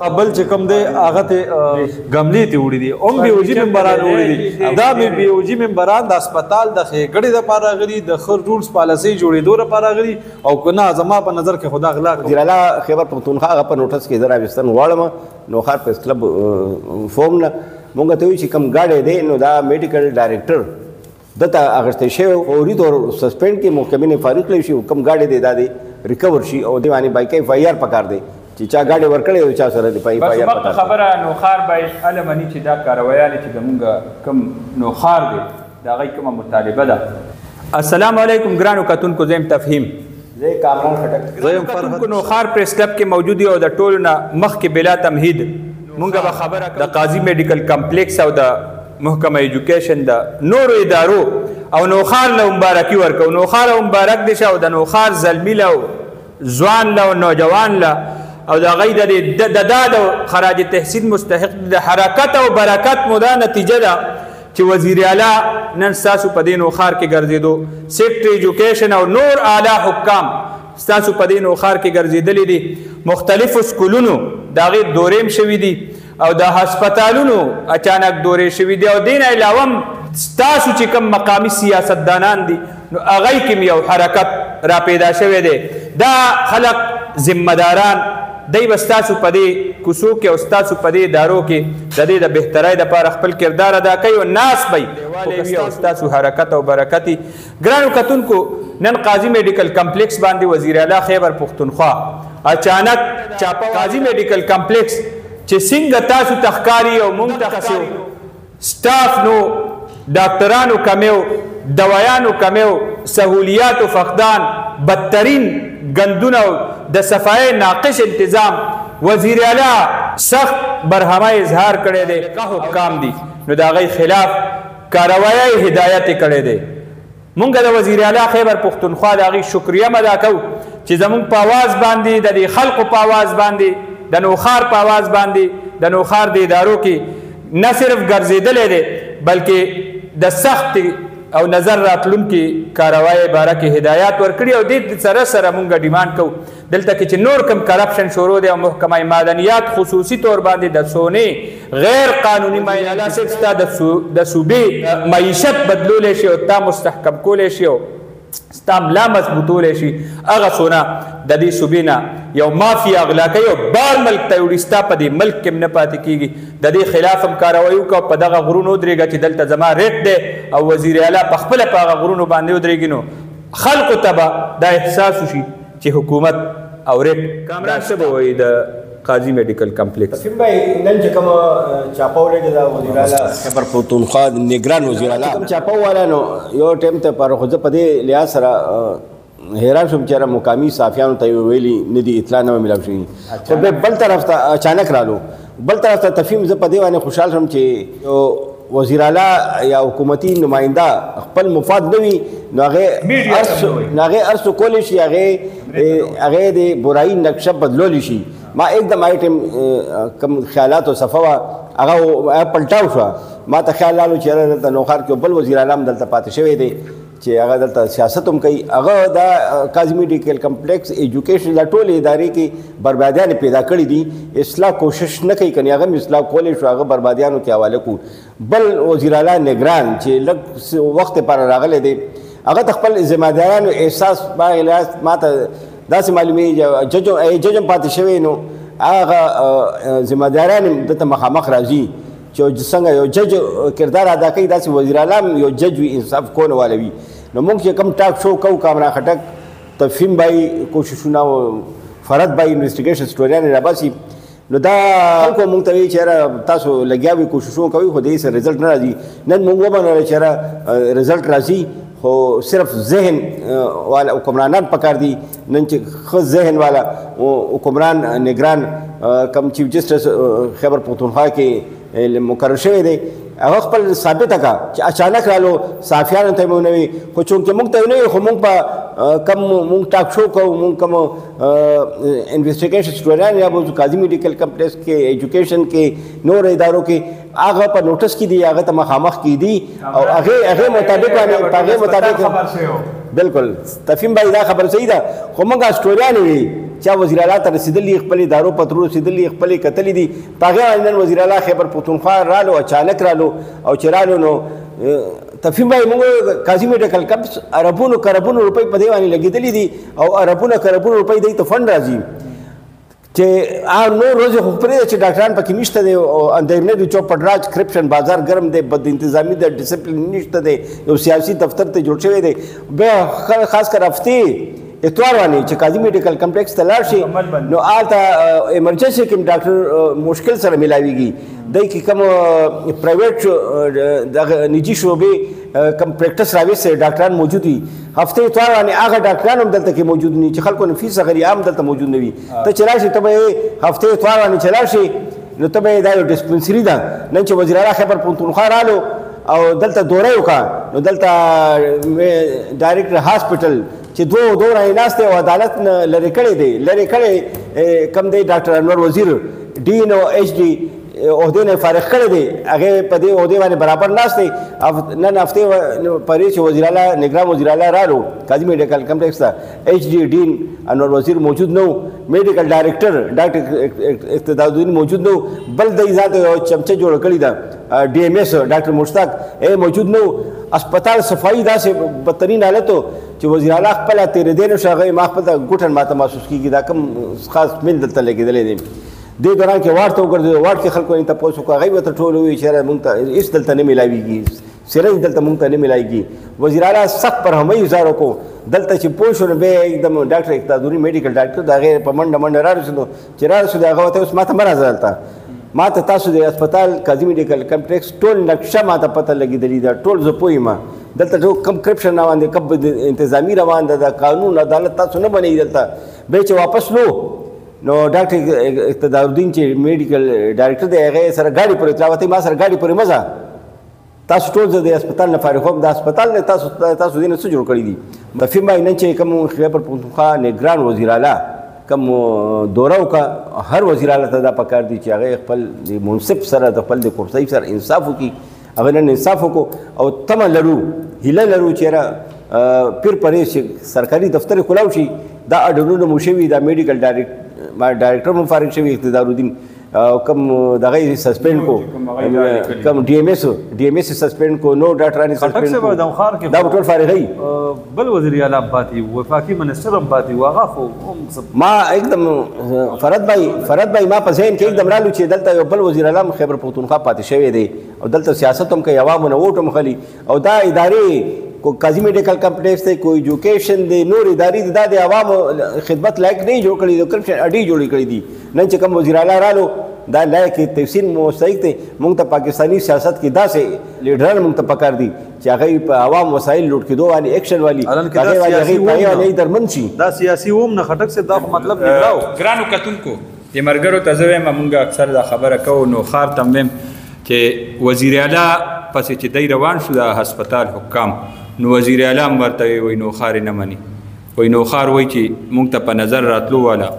بل چې کوم دی هغه ته غملې ته وړي دي هم بیوجي ممبران وړي دي دا مې بیوجي ممبران د هسپتال د ښېګړې دپاره غلي د ښه رولز پالیسۍ جوړېدو لپاره غلي او که نه زما په نظر کې خو دا غلا وزیر اعلی خیبر پښتونخوا هغه په نوټس کې زه راویستن غواړم نوښار پریس کلب فورم نه مونږ ته وایي چې کوم ګاډی دی نو دا میډیکل ډایرکټر دته اخیستی شوی فوري طور سسپینډ کړي محکمې فارغ کړی شي کوم ګاډی دی دا دی ریکور شي او دې باندې باقي ایف آی آر پکار دی چې چا ګاډي ورکړی او چا سره د پای پای پکار خبره نوښار باید علمني چې دا کاروایانې چې زمونږ کوم نوښار دی د هغوی کومه مطالبه ده. السلام علیکم ګرانو کتونکو زه یم تفهیم زه کامران خټک زه یم فرحت نوښار پریس کلب کې موجود یو د ټولو نه مخکې بلا تمهید مونږ به خبره د قاضي میډیکل کمپلیکس او د محکمه ایجوکیشن د نورو ادارو او نوښار له مبارکي ورکو. نوښار مبارک دی شه او د نوښار زلمي له ځوان له نوجوان له او د هغوی د خراج تحسین مستحق د حرکت او برکت مو دا نتیجه ده چې وزیر اعلی نن ستاسو په دې نوښار کې ګرځېدو سیکټري ایجوکیشن او نور اعلی حکام ستاسو په دې نوښار کې ګرځېدلي دي. مختلفو سکولونو د هغې دورې هم شوي دي او د هسپتالونو اچانک دورې شوي دي او دې نه علاوه هم ستاسو چې کوم مقامي سیاستدانان دي نو هغوی کې یو حرکت را پیدا شوی دی. دا خلق ذمهداران دی به ستاسو په دې کوڅو کې او ستاسو په دې ادارو کې د دې د بهترۍ دپاره خپل کردار ادا کوي او ناس به وي او ستاسو حرکت او برکت. ګرانو کتونکو نن قاضي میډیکل کمپلیکس باندې وزیر اعلی خیبر پښتونخوا اچانک چاپه قاضي میډیکل کمپلیکس چې څنګه تاسو ته ښکاري او موږ ته ښه سټاف نو ډاکټرانو کمی و دوایانو کمی و سهولیات و فقدان بدترین گندونه د صفای ناقص انتظام وزیر اعلی سخت برهمه اظهار کړی دی که حکام دي نو د هغوی خلاف کاروایی هدایت یې کړی دی. مونږ د وزیر اعلی خیبر پښتونخوا د هغوی شکریه ادا کوو چې زمونږ په آواز باندې د دې خلقو په آواز باندې د نوښار په آواز باندې د نوښار د ادارو کې نه صرف ګرځېدلی دی بلکې د سخت او نظر راتلونکي کاروایی باره کې هدایات ورکړي او دې سره سره مونږ ډیمانډ کوو دلته کې چې نور کوم کرپشن شروع دی او محکمه معدنیات خصوصي طور باندې د سونې غیر قانوني معاملات صرف ستا د صوبې معیشت بدلولی شي او تا مستحکم کولی شي او ستا ملا مضبوطولی شي هغه سونه د دې صوبې نه یو مافیا اغلا کوي او بار ملک ته وړي ستا په دې ملک کې هم نه پاتې کېږي. د دې خلاف هم کاروایي وکړه په دغه غرونو ودرېږه چې دلته زما ریټ دی او وزیر اعلی په خپله په هغه غرونو باندې ودرېږي نو خلقو ته به دا احساس وشي چې حکومت او ریټ کامران څه به وایي د قاضي میډیکل کمپلیکس. تفهیم بھائی نن چې کوم چاپه ولګېده د وزیر اعلی خیبر پښتونخوا نگران وزیر اعلی کوم چاپه والا نو یو ټایم ته پر خو زه په دې لحاظ سره حیران شوم چې یاره مقامي صحافیانو ته یې ویلي نه دي اطلاع نه میلاو شوي خو بیا بل طرف ته اچانک رالو بل طرف ته تفهیم زه په دې باندې خوشحال شوم چې وزیر اعلی یا حکومتي نماینده خپل مفاد نه وي نو هغې ارسو کولی شي هغې د برایي نقشه بدلولی شي. ما एकदम آیټم کم خیالات او صفه وه هغه پلټاو شوه ما ته خیال رالو چې یاره دلته نوښار کې بل وزیر اعلی هم دلته پاتې شوی دی چې هغه دلته سیاست هم کوي هغه دا قاضي میډیکل کمپلیکس ایجوکیشن دا ټولې ادارې کې بربادیانې پیدا کړي دي اصلاح کوشش نه کوي کنې هغه هم اصلاح کولی شو هغه بربادیانو کې حواله کړو. بل وزیر اعلی نگران چې لږ وخت لپاره راغلی دی هغه د خپل ذمهدارانو احساس باغې لحاظ ما ته داسې معلومېږي جج هم پاتې شوی نو هغه ذمهداران هم دلته مخامخ راځي چې څنګه یو جج کردار ادا کوي داسې وزیر اعلی هم یو جج وي انصاف کونه والا وي. نو موږ چې کوم ټاک شو کوو کامران خټک تفهیم بھائی کوششونه فرد بھائی انویسټیګیشن سټوریانې راباسي نو دا خلکو موږ ته وایي چې یاره تاسو لګیا وي کوششونه کوئ خو د هېڅ رزلټ نه راځي. نن موږ ومنله چې یاره رزلټ راځي خو صرف ذهن والا حکمرانان پکار دي نن چې ښه ذهن والا حکمران نگران کم چیف جسټس خیبر پښتونخوا کې مقرر شوی دی هغه خپل ثابته کړه چې اچانک رالو صحافیانو ته یې ونه وي خو چونکې موږ ته یې نه وي خو موږ په کم موږ ټاک شو کوو موږ کوم انویسټیګیشن سټوریان یا به قاضي میډیکل کمپلیکس کې ایجوکیشن کې نور ادارو کې هغه په نوټس کې دي هغه ته مخامخ کې دي او هغې مطابق باندې هغې مطابق بالکل تفهیم بھائی دا خبر صحیح ده خو موږ سټوریانې وي چا وزیر اعلی ته رسېدلي خپل ادارو پترو رسېدلي خپل کتلې دي په هغې باندې نن وزیر اعلی خیبر پښتونخوا رالو اچانک رالو او چې رالو نو تفهیم باندې موږ قاضي میډیکل کمپس اربونو کربونو روپۍ په دې باندې لګېدلي دي او اربونه کربونو روپۍ دی ته فنډ راځي چې نور ورځې خو پرېږده چې ډاکټران پکې نشته دی او اندېرنه د چوپړراج کرپشن بازار ګرم دی بد انتظامي د ډسپلین نشته دی یو سیاسي دفتر ته جوړ شوی دی بیا خاص کر هفتې اتوار باندې چې قاضي میډیکل کمپلیکس ته لاړ شي نو هلته ایمرجنسي کې ډاکټر مشکل سره میلاویږي دی کې کوم پرایویټ دغه نجي شعبې کم پریکټس راویستی ډاکټران موجود وي هفتې اتوار باندې هغه ډاکټران هم دلته کې موجود نه وي چې خلکو نه فیس اخلي عام دلته موجود نه وي ته چې راشي ته به یې هفتې اتوار باندې چې لاړ شي نو ته به یې دا یو ډسپنسري ده نن چې وزیر اعلی خیبر پښتونخوا رالو او دلته دوره یې وکړه نو دلته ډایرکټر هاسپټل چې دوره یې ناست دی او عدالت نه لرې کړی دی لرې کړی کم دی ډاکټر انور وزیر ډین او ایچ ډي عہدې نه فارغ کړی دی هغې په دې عہدې باندې برابر ناست دی نن هفتې پرې چې وزیر اعلی نگران وزیر اعلی رالو قاضي میډیکل کمپلیکس ته ایچ ډي ډین انور وزیر موجود نه و میډیکل ډایرکټر ډاکټر اقتدار الدین موجود نه و بل دی ځان ته یو چمچه جوړه کړې ده ډي ایم ایس ډاکټر مشتاق موجود نه و اسپتال صفایي داسې بدترین حالت و چې وزیر اعلی خپله تېرېدی نه شو هغه ما خپل ته ګوټن ماته محسوس کېږي دا کوم خاص میل دلته لګېدلی دی دې دوران کې واټ ته وګرځېدو واټ کې خلکو نه تپوس وکړو هغوی ورته ټول ووایي چې یاره مونږ ته هېڅ دلته نه میلاویږي سرج دلته مونږ ته نه میلایږي وزیر اعلی سخت پر همۍ اظهار وکړو دلته چې پوه شو نو بیا एकदम ډاکټر اقتداري میډیکل ډاکټر د هغې په منډه منډه رارسېدو چې رارسېدو هغه ورته اوس ما ته مه راځه دلته ما ته تاسو د اسپتال قاضي میډیکل کمپلیکس ټول نقشه ما ته پته لګېدلې ده ټول زه پوه یم دلته کم کرپشن روان دی کم انتظامي روان ده د قانون عدالت تاسو نه بنوي دلته بیا چې واپس لو نو ډاکټر اقتدار الدین چې میډیکل ډایرکټر دی هغې سره ګاډي پورې تلا وتی ما سره ګاډي پورې مه ځه تاسو ټول زه د اسپتال نه فارغ وم د اسپتال نه تاسو دې نه څه جوړ کړي دي مفهوم باندې نن چې کوم خیبر پښتونخوا نگران وزیر اعلی کوم دوره وکړه هر وزیر اعلی ته دا پکار دی چې هغې خپل د منصف سره د خپل د کرسۍ سره انصاف وکړي هغه نن انصاف وکړو او تمه لرو هیله لرو چې پیر پرې چې سرکاري دفتر کلاو شي دا اډرونه مو شوي دا میډیکل ډایرکټر مو فارغ شوي اقتدار الدین کم دغه سسپینډ کو کم ډي ایم ایس سسپینډ کو نو ډاکټرانو سسپینډ کو دا ټول فارغ هي بل وزیر اعلی پاتې وفاقي منسټر هم پاتې واغه خو ما एकदम فرد بھائی ما په ذهن کې एकदम رالو چې دلته یو بل وزیر اعلی خیبر پښتونخوا پاتې شوی دی او دلته سیاست هم کوي عوامو نه ووټ هم خلي او دا ادارې کو قاضي میډیکل کمپلیکس دی کوئی ایجوکیشن دی نور ادارې دي دا د عوامو خدمت لایق نه جوړ کړي د کرپشن اډې جوړې کړي دي نن چې کوم وزیر اعلی رالو دا لایق تفسیر مستحق دی موږ ته پاکستاني سیاست کې داسې لیډران موږ ته پکار دي چې هغوی په عوام وسایل لوټ کېدو باندې ایکشن والي هغې درمند شي دا سیاسي وم نه خټک صاحب دا خو مطلب نګراو ګرانو کتونکو د ملګرو ته زه وایم موږ اکثر دا خبره کوو نو خار ته ویم چې وزیر اعلی پسې چې دی روان شو د هسپتال حکام نو وزیر اعلی هم ورته وایي نوخار یې نه مني وایي نوخار وایي چې موږ ته په نظر راتلو والا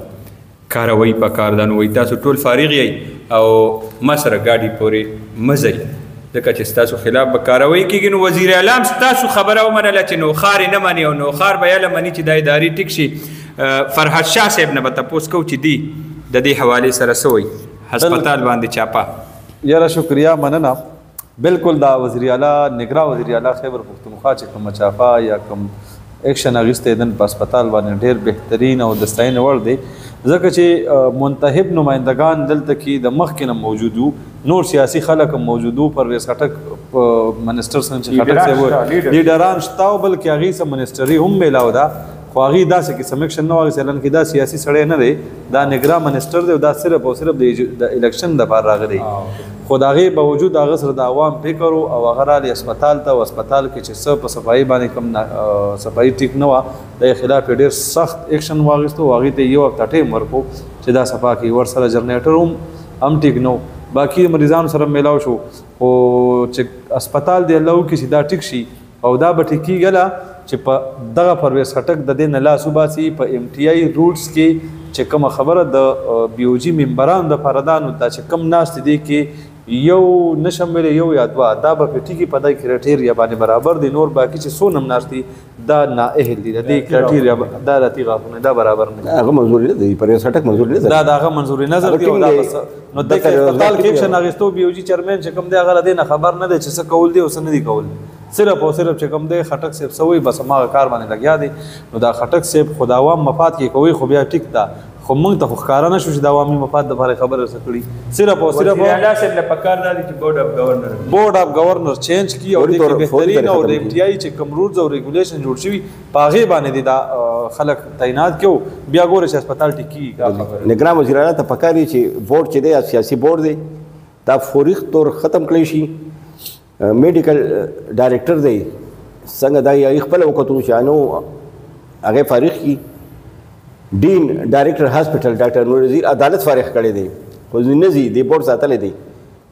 کاروي په کار ده نو وایي تاسو ټول فارغ یئ او ما سره ګاډي پورې مه ځئ ځکه چې ستاسو خلاف به کاروي کېږي نو وزیر اعلی هم ستاسو خبره ومنله چې نوخار یې نه مني او نوخار به یله مني چې دا ادارې ټیک شي فرحت شاه صاحب نه به تپوس کوو چې دی د دې حوالې سره څه وایي هسپتال باندې چاپه یاره شکریه مننه بالکل دا وزیر اعلی نگران وزیر اعلی خیبر پښتونخوا چې کومه چاپه یا کوم ایکشن اخیستی دن په هسپتال باندې ډېر بهترین او د ستاینې وړ دی ځکه چې منتخب نمایندګان دلته کې د مخکې نه موجود وو نور سیاسي خلک هم موجود وو پرویز خټک منسټر څنګه چې خټک صاحب لیډران شته او بلکې هغې څه منسټري هم میلاو ده خو هغې داسې قسم ایکشن نه واخیستی لن کې دا سیاسي سړی نه دی دا نگران منسټر دی او دا صرف او صرف د الیکشن دپاره راغلی خو د هغې باوجود هغه سره د عوام فکر و او هغه رالی اسپتال ته او اسپتال کې چې څه په صفایي باندې کوم صفایي ټیک نه وه د یې خلاف یې ډېر سخت ایکشن واخیستو هغې ته یو هفته ټیم ورکړو چې دا صفا کړي ورسره جنریټر هم ټیک نه و باقي مریضانو سره میلاو شو خو چې اسپتال دی الله وکړي چې دا ټیک شي او دا به ټیکېږله چې په دغه پرویز خټک د دې نه لاس وباسي په ایم ټي آی روټس کې چې کومه خبره د بي او جي ممبرانو دپاره دا نو دا چې کم ناست دی کې یو نشم ویلی یو یا دوه دا به په ټیکي په دای کرایټیریا باندې برابر دي نور باقي چې څو نم ناست دي دا نااهل دي د دې کرایټیریا دا راتي غاښونه دا برابر نه هغه منظوري نه دی پر سټک منظوري نه دا هغه منظوري نظر دی او دا بس نو د هسپتال کې اکشن اخیستو بي او جي چیرمن چې کوم دی هغه دې نه خبر نه دی چې څه کول دی او څه نه دی کول صرف او صرف چې کوم دی خټک صاحب سوی بس ما کار باندې لګیا دی نو دا خټک صاحب خداوام مفاد کې کوي خو بیا ټیک دا خو موږ ته ښکارا نه شو چې د عوامي مفاد لپاره خبره رسکړي صرف او صرف وزیر اعلی صاحب له پکار دا چې بورډ اف گورنر چینج کی او د بهترین او د ام ټي آی چې کوم رولز او ریګولیشن جوړ شوي پاغه باندې دا خلک تعینات کیو بیا ګوره چې هسپتال ټیکی نگران وزیر اعلی ته پکاري چې بورډ چې دی سیاسي بورډ دی دا فوري طور ختم کړی شي میډیکل ډایریکټر دی څنګه دا یې خپل وکړو چې انو هغه فارغ کی ډین ډایریکټر هاسپټل ډاکټر نور وزیر عدالت فارغ کړی دی خو نزي دی بورډ ساتل دی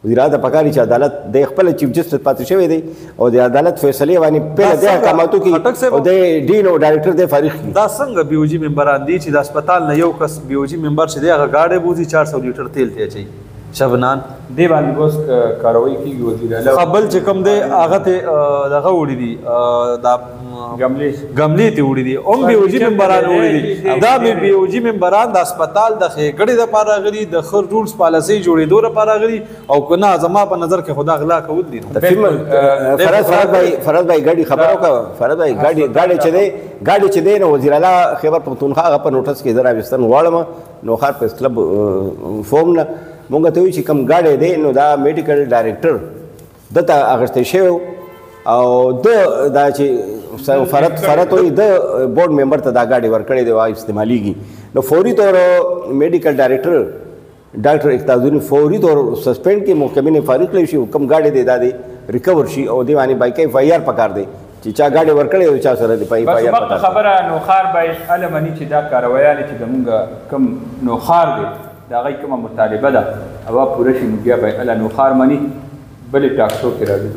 وزیر اعلی پکاري چې عدالت د خپل چیف جسټس پاتې شوی دی او د عدالت فیصله باندې په دې احکاماتو کې او د ډین او ډایریکټر دی فارغ کی دا څنګه بي او جي ممبران دي چې د هسپتال نه یو کس بي او جي ممبر چې دی هغه گاډي بوزي 400 لیټر تیل ته اچي شبنان دی باندې اوس کاروي کیږي وزیر اعلی خپل چې کوم دی هغه ته دغه وړي دي دا غملې ته وړي دي اوم بي او جي ممبران وړي دي دا بي او جي ممبران د هسپتال د خېګړې د لپاره غلي د خر رولز پالیسي جوړېدو لپاره غلي او کنه زما په نظر کې خدا غلا کول دي فرض بھائی ګاډي خبرو کا فرض بھائی ګاډي چې دی نو وزیر اعلی خیبر پختونخوا هغه په نوټس کې ذرا وستن واړم نو خار پریس کلب فورم نه مونږ ته وی چې کم ګاډي دی نو دا میډیکل ډایریکټر دته اغشته شو او دا چې فرت وي د بورډ ممبر ته دا ګاډي ورکړې دی وای استعماليږي نو فوري طور میډیکل ډایریکټر ډاکټر اقتداري فوري طور سسپینډ کې محکمې نه فارغ کړی شي کم ګاډي دی دا دی ریکور شي او دی باندې بایکې اف آی آر پکار دی چې چا ګاډي ورکړې او چا سره دی پای پای بس خبره نو خار بای علمني چې دا کارویان چې زمونږ کم نو خار دی دا غي کومه مطالبه ده او پوره شي بیا به ال نو خار منی بل ټاکسو کې راځي